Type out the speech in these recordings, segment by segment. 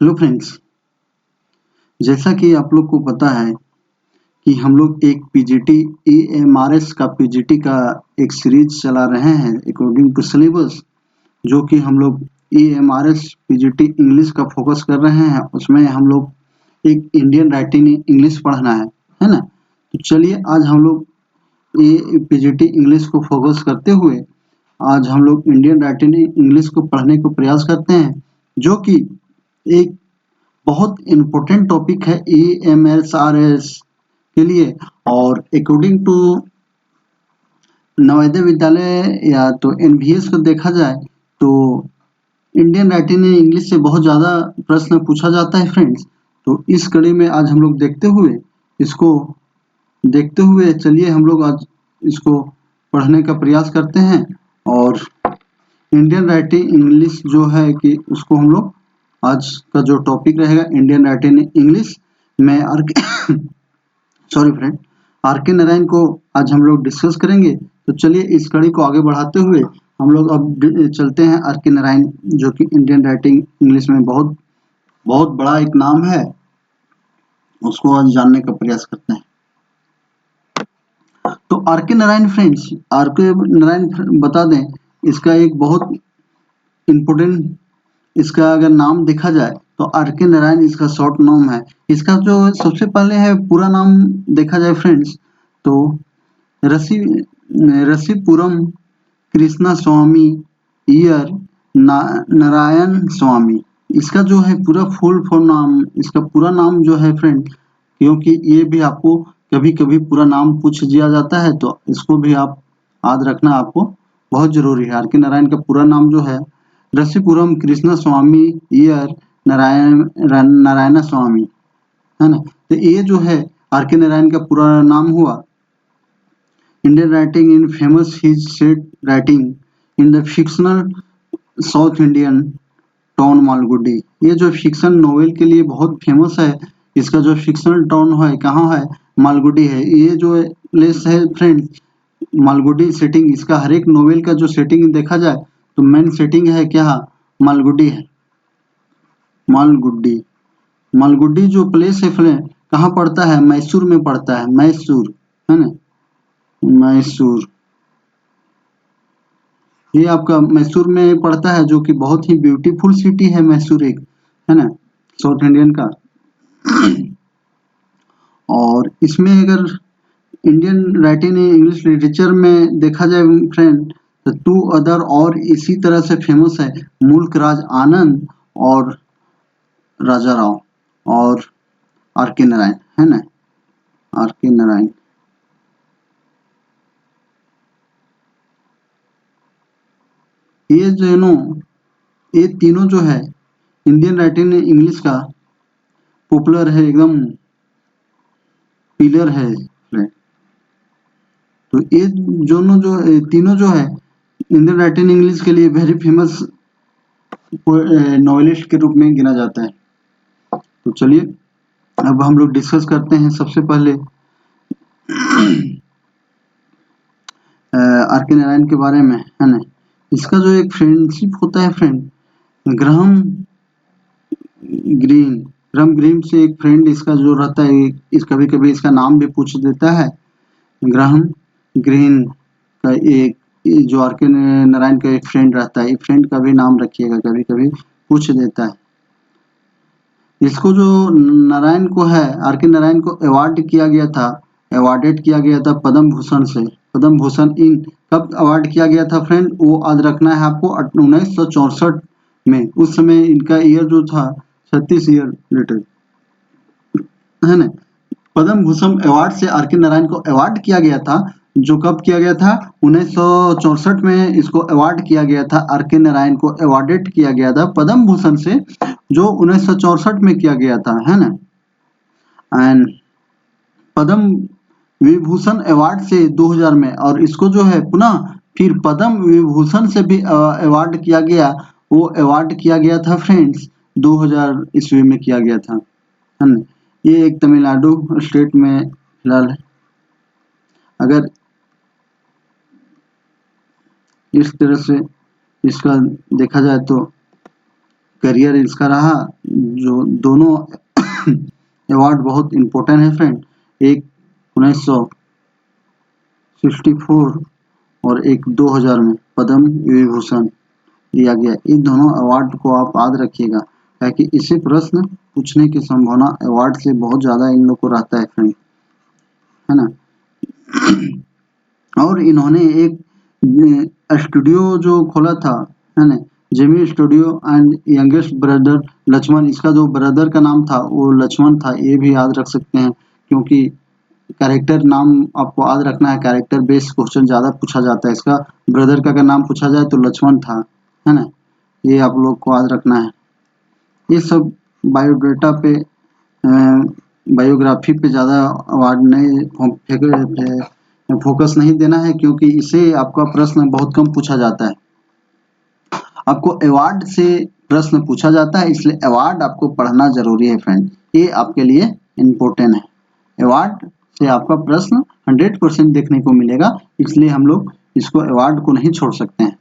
Hello friends, जैसा कि आप लोग को पता है कि हम लोग एक पीजीटी ईएमआरएस का पीजीटी का एक सीरीज चला रहे हैं अकॉर्डिंग टू सिलेबस, जो कि हम लोग ईएमआरएस पीजीटी इंग्लिश का फोकस कर रहे हैं। उसमें हम लोग एक इंडियन राइटिंग इंग्लिश पढ़ना है ना। तो चलिए आज हम लोग ये पीजीटी इंग्लिश को फोकस करते हुए आज हम लोग इंडियन राइटिंग इंग्लिश को पढ़ने को प्रयास करते हैं, जो कि एक बहुत इम्पोर्टेंट टॉपिक है ईएमएसआरएस के लिए। और अकॉर्डिंग टू नवोदय विद्यालय या तो एनवीएस को देखा जाए तो इंडियन राइटिंग इंग्लिश से बहुत ज़्यादा प्रश्न पूछा जाता है फ्रेंड्स। तो इस कड़ी में आज हम लोग देखते हुए चलिए हम लोग आज इसको पढ़ने का प्रयास करते हैं। और इंडियन राइटिंग इंग्लिश जो है कि उसको हम लोग आज का जो टॉपिक रहेगा इंडियन राइटिंग इंग्लिश में सॉरी फ्रेंड, आर के नारायण को आज हम लोग डिस्कस करेंगे। तो चलिए इस कड़ी को आगे बढ़ाते हुए हम लोग अब चलते हैं आर के नारायण, जो कि इंडियन राइटिंग इंग्लिश में बहुत बहुत बड़ा एक नाम है, उसको आज जानने का प्रयास करते हैं। तो आर के नारायण फ्रेंड्स, आर के नारायण बता दें, इसका एक बहुत इम्पोर्टेंट, इसका अगर नाम देखा जाए तो आर के नारायण इसका शॉर्ट नाम है। इसका जो सबसे पहले है पूरा नाम देखा जाए फ्रेंड्स तो रसी रसीपुरम कृष्णा स्वामी इयर नारायण स्वामी। इसका जो है पूरा फुल नाम, इसका पूरा नाम जो है फ्रेंड, क्योंकि ये भी आपको कभी कभी पूरा नाम पूछ दिया जाता है तो इसको भी आप याद रखना आपको बहुत जरूरी है। आर के नारायण का पूरा नाम जो है रसीपुरम कृष्णा स्वामी इयर नारायण स्वामी, है ना। तो ये जो है आर के नारायण का पूरा नाम हुआ। Indian writing in famous his set writing in the fictional south Indian town Malgudi. ये जो फिक्शन नोवेल के लिए बहुत फेमस है, इसका जो फिक्शनल टाउन है कहाँ है, मालगुडी है। ये जो प्लेस है फ्रेंड मालगुडी सेटिंग, इसका हर एक नोवेल का जो सेटिंग देखा जाए तो मेन सेटिंग है क्या, मालगुडी है। मालगुडी मालगुडी जो प्लेस है फ्रेंड कहाँ पड़ता है, मैसूर में पड़ता है, मैसूर, है ना, मैसूर। ये आपका मैसूर में पड़ता है, जो कि बहुत ही ब्यूटीफुल सिटी है मैसूर एक, है ना, साउथ इंडियन का। और इसमें अगर इंडियन राइटिंग इंग्लिश लिटरेचर में देखा जाए फ्रेंड तो टू अदर और इसी तरह से फेमस है, मुल्क राज आनंद और राजा राव और आर के नारायण, है ना, आर के नारायण। ये जो नो ये तीनों जो है इंडियन राइटिंग इंग्लिश का पॉपुलर है, एकदम पिलर है। तो ये दोनों जो तीनों जो है इंडियन राइटिंग इंग्लिश के लिए वेरी फेमस नॉवेलिस्ट के रूप में गिना जाता है। तो चलिए अब हम लोग डिस्कस करते हैं सबसे पहले आर के नारायण के बारे में, है ना। इसका जो एक फ्रेंडशिप होता है friend Graham green, Graham green से एक फ्रेंड इसका जो रहता है, इस कभी कभी इसका नाम भी पूछ देता है। ग्राहम ग्रीन का एक जो आर के नारायण का एक फ्रेंड रहता है, फ्रेंड का भी नाम रखिएगा, कभी कभी पूछ देता है। इसको जो नारायण को है, आर के नारायण को अवार्डेड किया गया था पद्म भूषण से। पद्म भूषण इन कब अवार्ड किया गया था फ्रेंड, वो याद रखना है आपको, 1964 में। उस समय इनका ईयर जो था 36 ईयर लेटर, है ना। पद्म भूषण अवार्ड से आर के नारायण को अवार्ड किया गया था, जो कब किया गया था, 1964 में इसको अवार्ड किया गया था। आर के नारायण को अवार्डेड किया गया था पद्म भूषण से, जो 1964 में किया गया था, है ना। एंड पद्म विभूषण अवार्ड से 2000 में, और इसको जो है पुनः फिर पद्म विभूषण से भी अवार्ड किया गया। वो अवार्ड किया गया था फ्रेंड्स 2000 ईस्वी में किया गया था, है ना। ये एक तमिलनाडु स्टेट में फिलहाल है। अगर इस तरह से इसका देखा जाए तो करियर इसका रहा। जो दोनों अवार्ड बहुत इम्पोर्टेंट है फ्रेंड, एक 1964 और एक 2000 में पद्म विभूषण दिया गया। इन दोनों अवार्ड को आप याद रखिएगा, ताकि इसे प्रश्न पूछने की संभावना अवार्ड से बहुत ज़्यादा इन लोग को रहता है फ्रेंड, है ना। और इन्होंने एक स्टूडियो जो खोला था, है ना, Gemini studio, and youngest brother Laxman, इसका जो ब्रदर का नाम था वो लक्ष्मण था, ये भी याद रख सकते हैं, क्योंकि कैरेक्टर नाम आपको याद रखना है, कैरेक्टर बेस्ड क्वेश्चन ज़्यादा पूछा जाता है। इसका ब्रदर का अगर नाम पूछा जाए तो लक्ष्मण था, है ना, ये आप लोग को याद रखना है। ये सब बायोडाटा पे, बायोग्राफी पे ज़्यादा अवार्ड नहीं फोकस नहीं देना है, क्योंकि इसे आपका प्रश्न बहुत कम पूछा जाता है। आपको अवार्ड से प्रश्न पूछा जाता है, इसलिए अवार्ड आपको पढ़ना जरूरी है फ्रेंड, ये आपके लिए इम्पोर्टेंट है। अवार्ड से आपका प्रश्न 100% देखने को मिलेगा, इसलिए हम लोग इसको अवार्ड को नहीं छोड़ सकते हैं।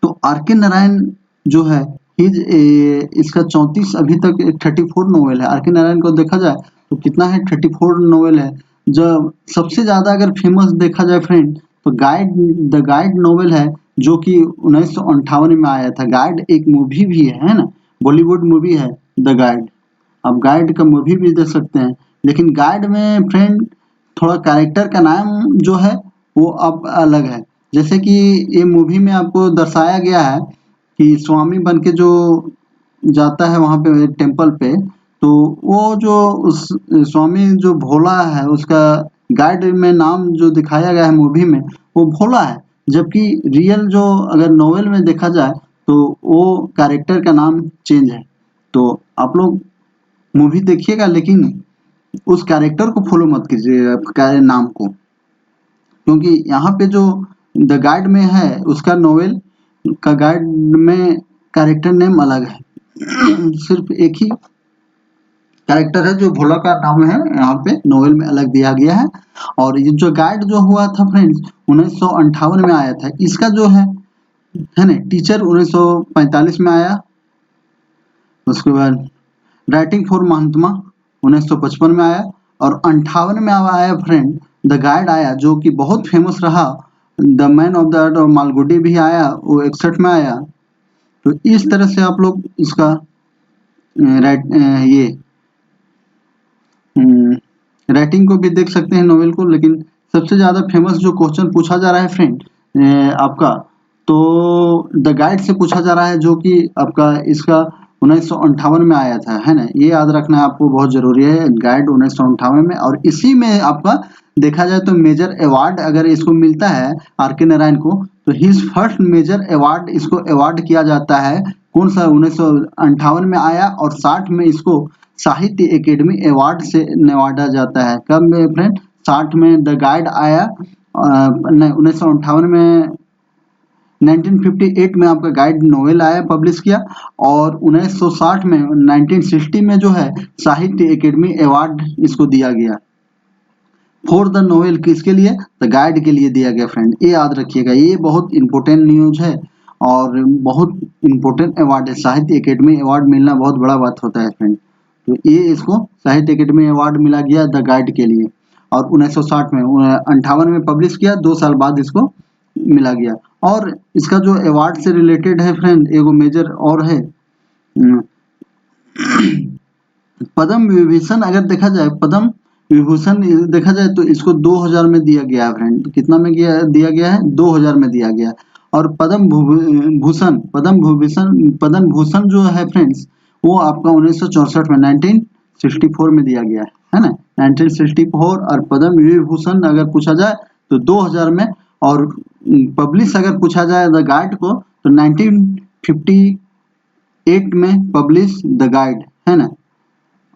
तो आर के नारायण जो है, इसका 34 अभी तक 34 नोवेल है। आर के नारायण को देखा जाए तो कितना है, 34 नोवेल है। जब सबसे ज़्यादा अगर फेमस देखा जाए फ्रेंड, तो द गाइड नोवेल है, जो कि 1958 में आया था। गाइड एक मूवी भी है ना, बॉलीवुड मूवी है द गाइड। आप गाइड का मूवी भी देख सकते हैं, लेकिन गाइड में फ्रेंड थोड़ा कैरेक्टर का नाम जो है वो अब अलग है। जैसे कि ये मूवी में आपको दर्शाया गया है कि स्वामी बन के जो जाता है वहाँ पे टेम्पल पे, तो वो जो उस स्वामी जो भोला है, उसका गाइड में नाम जो दिखाया गया है मूवी में, वो भोला है। जबकि रियल जो अगर नोवेल में देखा जाए तो वो कैरेक्टर का नाम चेंज है। तो आप लोग मूवी देखिएगा, लेकिन उस कैरेक्टर को फॉलो मत कीजिए नाम को, क्योंकि यहाँ पे जो द गाइड में है उसका नोवेल का गाइड में कैरेक्टर नेम अलग है। सिर्फ एक ही कैरेक्टर है जो भोला का नाम है, यहाँ पे नोवेल में अलग दिया गया है। और ये जो गाइड जो हुआ था फ्रेंड्स 1958 में आया था। इसका जो है ना, टीचर 1945 में आया। उसके बाद राइटिंग फॉर महात्मा 1955 में आया, और 58 में आया फ्रेंड द गाइड आया, जो कि बहुत फेमस रहा। The man of the earth और मालगुडी भी आया, वो 61 में आया। तो इस तरह से आप लोग इसका ये राइटिंग को भी देख सकते हैं नोवेल को। लेकिन सबसे ज़्यादा फेमस जो क्वेश्चन पूछा जा रहा है फ्रेंड आपका, तो द गाइड से पूछा जा रहा है, जो कि आपका इसका 1958 में आया था, है ना। ये याद रखना आपको बहुत जरूरी है, गाइड 1958 में। और इसी में आपका देखा जाए तो मेजर अवार्ड अगर इसको मिलता है आर के नारायण को, तो हिज फर्स्ट मेजर अवार्ड इसको अवार्ड किया जाता है। कौन सा? 1958 में आया, और 60 में इसको साहित्य एकेडमी अवार्ड से नवाजा जाता है। कब में फ्रेंड? 60 में द गाइड आया, 1958 में 1958 में आपका गाइड नोवेल आया, पब्लिश किया। और 1960 में 1960 में जो है साहित्य एकेडमी अवार्ड इसको दिया गया फॉर द नोवेल। किसके लिए? द गाइड के लिए दिया गया फ्रेंड, ये याद रखिएगा। ये बहुत इंपॉर्टेंट न्यूज है और बहुत इंपॉर्टेंट अवार्ड है। साहित्य एकेडमी अवार्ड मिलना बहुत बड़ा बात होता है फ्रेंड। तो ये इसको साहित्य एकेडमी अवार्ड मिला गया द गाइड के लिए, और 1960 में 58 में पब्लिश किया, 2 साल बाद इसको मिला गया। और इसका जो अवार्ड से रिलेटेड है फ्रेंड, एगो मेजर और है पद्म विभूषण। अगर देखा जाए पद्म विभूषण देखा जाए तो इसको 2000 में दिया गया है फ्रेंड। तो कितना में दिया गया है? 2000 में दिया गया। और पद्म भूषण जो है फ्रेंड्स, वो आपका 1964 में 1964 में दिया गया है ना, 1964। और पद्म विभूषण अगर पूछा जाए तो 2000 में। और पब्लिश अगर पूछा जाए द गाइड को, तो 1958 में पब्लिश द गाइड, है ना।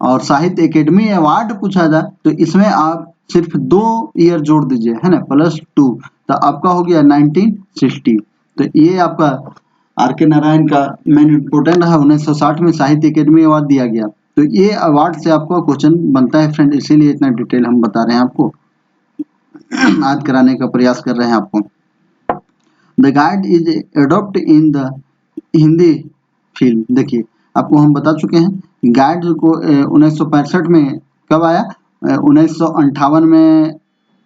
और साहित्य एकेडमी अवार्ड पूछा जाए तो इसमें आप सिर्फ 2 ईयर जोड़ दीजिए, है ना, +2, तो आपका हो गया 1960। तो ये आपका आर के नारायण का मेन इम्पोर्टेंट है। 1960 में साहित्य एकेडमी अवार्ड दिया गया। तो ये अवार्ड से आपका क्वेश्चन बनता है फ्रेंड, इसीलिए इतना डिटेल हम बता रहे हैं आपको, याद कराने का प्रयास कर रहे हैं आपको। The guide is adopt in the Hindi film देखिए, आपको हम बता चुके हैं गाइड को 1965 में कब आया, 1958 में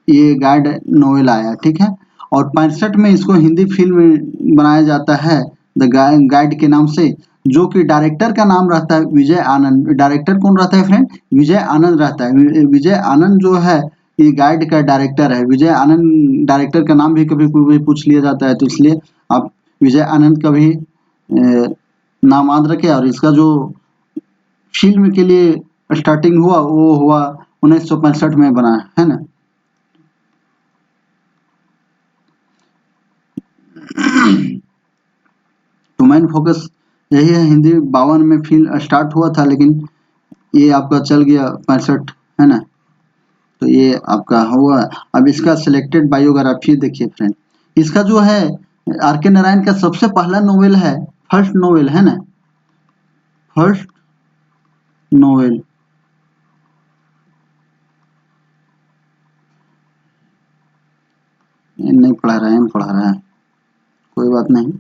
ये गाइड नोवेल आया, ठीक है। और 65 में इसको हिंदी फिल्म बनाया जाता है द गाइड के नाम से, जो कि डायरेक्टर का नाम रहता है विजय आनंद। डायरेक्टर कौन रहता है फ्रेंड, विजय आनंद रहता है। विजय आनंद जो है ये गाइड का डायरेक्टर है। विजय आनंद डायरेक्टर का नाम भी कभी कभी पूछ लिया जाता है, तो इसलिए आप विजय आनंद का भी नाम याद रखें। और इसका जो फिल्म के लिए स्टार्टिंग हुआ वो हुआ 1965 में बना है ना। तो मेन फोकस यही है, हिंदी 52 में फिल्म स्टार्ट हुआ था, लेकिन ये आपका चल गया 65, है ना। तो ये आपका हुआ। अब इसका सिलेक्टेड बायोग्राफी देखिए फ्रेंड, इसका जो है आर के नारायण का सबसे पहला नोवेल है, फर्स्ट नोवेल है ना, फर्स्ट नोवेल। नहीं पढ़ा रहा है, पढ़ा रहा है, कोई बात नहीं।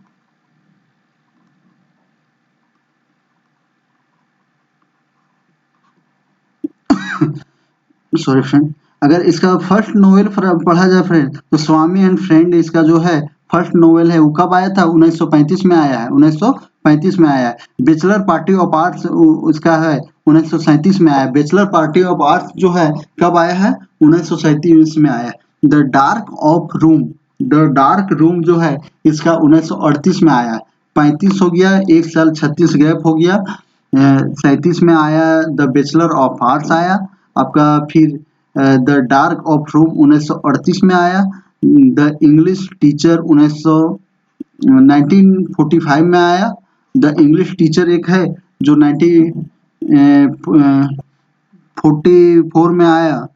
सॉरी फ्रेंड, अगर इसका फर्स्ट नोवेल पढ़ा जाए फ्रेंड, तो स्वामी एंड फ्रेंड इसका जो है फर्स्ट नोवेल है। वो कब आया था, 1935 में आया है, 1935 में आया है। बैचलर पार्टी ऑफ आर्ट्स उसका है 1937 में आया। बैचलर पार्टी ऑफ आर्ट्स जो है कब आया है, 1937 में आया। The dark of room, the dark room जो है इसका 1938 में आया। 35 हो गया, एक साल 36 गैप हो गया, 37 में आया द बैचलर ऑफ आर्ट्स आया आपका। फिर द डार्क ऑफ रूम 1938 में आया। द इंग्लिश टीचर 1945 में आया। द इंग्लिश टीचर एक है जो 1944 में आया।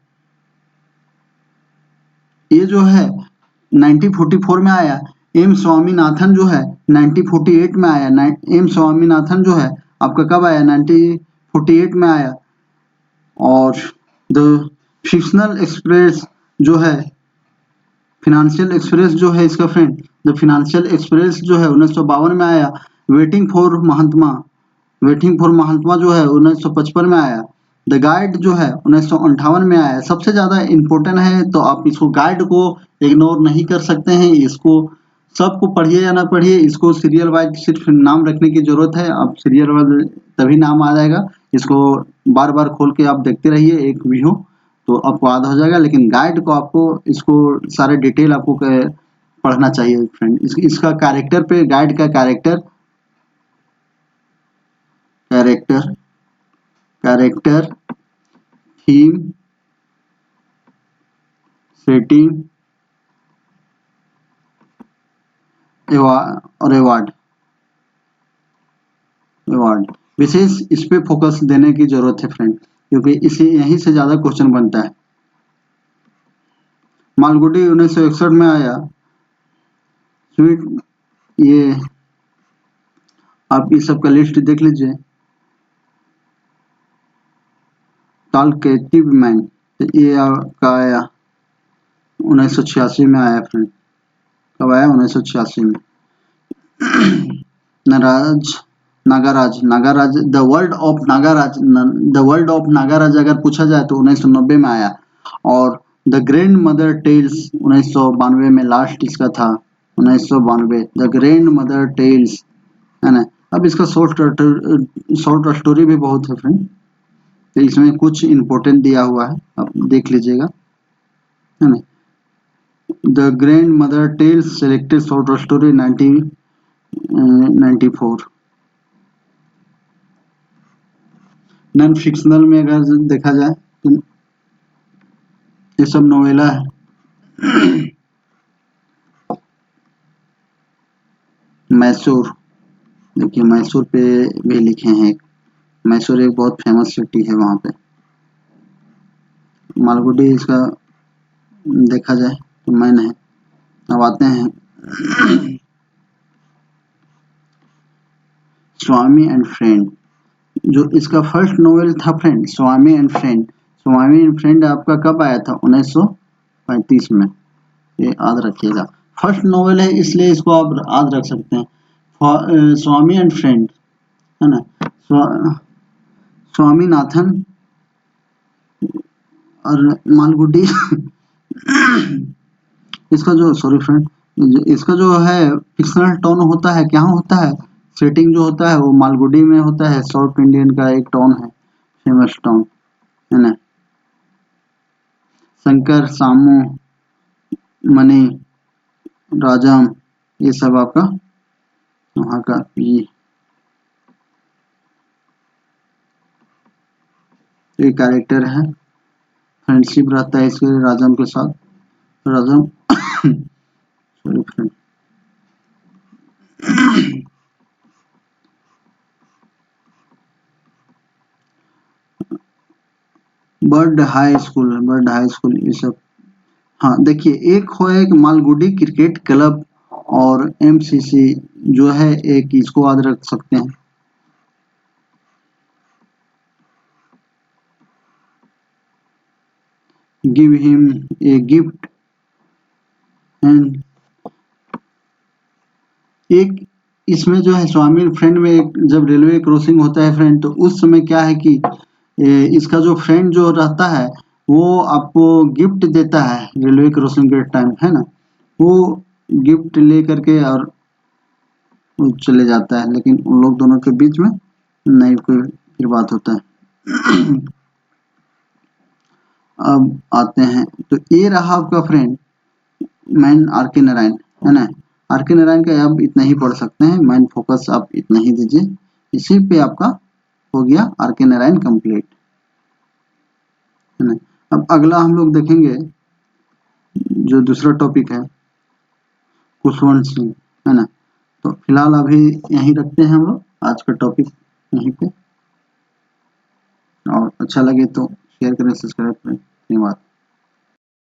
ये जो है 1944 में आया। एम स्वामीनाथन जो है 1948 में आया। एम स्वामीनाथन जो है आपका कब आया, 1948 में आया। और द फिक्शनल एक्सप्रेस जो है, फिनेंशियल एक्सप्रेस जो है इसका फ्रेंड, द फिनेंशियल एक्सप्रेस जो है 1952 में आया। Waiting for Mahatma, waiting for Mahatma जो है 1955 में आया। द गाइड जो है 1958 में आया। सबसे ज़्यादा इम्पोर्टेंट है, तो आप इसको गाइड को इग्नोर नहीं कर सकते हैं। इसको सबको पढ़िए या ना पढ़िए, इसको सीरियल वाइज सिर्फ नाम रखने की जरूरत है। आप सीरियल वाइज तभी नाम आ जाएगा। इसको बार बार खोल के आप देखते रहिए एक वीडियो, तो आपको याद हो जाएगा। लेकिन गाइड को आपको इसको सारे डिटेल आपको पढ़ना चाहिए फ्रेंड। इसका कैरेक्टर पे, गाइड का character, character character theme, setting और अवार्ड, अवार्ड विशेष इस पे फोकस देने की जरूरत है फ्रेंड, क्योंकि इसे यहीं से ज्यादा क्वेश्चन बनता है। मालगुडी 1961 में आया। स्वीट, ये आप इस सब का लिस्ट देख लीजिए। टालकेटिव मैन, ये आपका आया 1986 में आया फ्रेंड। कब आया, 1986 में। नाराज, Nagaraj, Nagaraj the world of Nagaraj, the world of Nagaraj अगर पूछा जाए तो 1990 में आया। और द ग्रैंड मदर टेल्स 1992 में लास्ट इसका था, 1992 द ग्रैंड मदर टेल्स, है ना। अब इसका शॉर्ट स्टोरी भी बहुत है फ्रेंड, तो इसमें कुछ इम्पोर्टेंट दिया हुआ है, आप देख लीजिएगा, है ना। The grand mother tells selected short story 1994। Non fictional में अगर देखा जाए तो ये सब नोवेला है। मैसूर, देखिए मैसूर पे भी लिखे हैं। मैसूर एक बहुत फेमस सिटी है वहाँ पे। मालगुडी इसका देखा जाए तो मैन है। अब आते हैं स्वामी एंड फ्रेंड, जो इसका फर्स्ट नोवेल था friend, Swami and friend. Swami and friend आपका कब आया था, 1935 में। ये याद रखिएगा, फर्स्ट नोवेल है इसलिए इसको आप याद रख सकते हैं। स्वामी एंड फ्रेंड, है ना, स्वामीनाथन और मालगुडी इसका जो, सॉरी फ्रेंड, इसका जो है फिक्शनल टोन होता है, क्या होता है, सेटिंग जो होता है वो मालगुडी में होता है। साउथ इंडियन का एक टोन है, फेमस टोन, है ना। शंकर, सामू, मणि, राजम, ये सब आपका वहाँ का ये कैरेक्टर है। फ्रेंडशिप रहता है इसके राजम के साथ। राजम sorry friend, bird high school ये सब। हाँ देखिए, एक मालगुडी क्रिकेट क्लब और एमसीसी जो है, एक इसको याद रख सकते हैं। Give him a gift and एक इसमें जो है स्वामी फ्रेंड में एक जब रेलवे क्रॉसिंग होता है फ्रेंड, तो उस समय क्या है कि इसका जो फ्रेंड जो रहता है वो आपको गिफ्ट देता है रेलवे क्रॉसिंग के टाइम, है ना। वो गिफ्ट ले करके और वो चले जाता है, लेकिन उन लोग दोनों के बीच में नहीं कोई फिर बात होता है। अब आते हैं, तो ये रहा आपका फ्रेंड मैन आर के नारायण, है ना। आर के नारायण का आप इतना ही पढ़ सकते हैं, माइंड फोकस आप इतना ही दीजिए, इसी पे आपका हो गया आर के नारायण कंप्लीट, है ना। अब अगला हम लोग देखेंगे जो दूसरा टॉपिक है खुशवंत सिंह, है ना। तो फिलहाल अभी यहीं रखते हैं हम लोग आज का टॉपिक यहीं पे, और अच्छा लगे तो शेयर करें, सब्सक्राइब करें। धन्यवाद।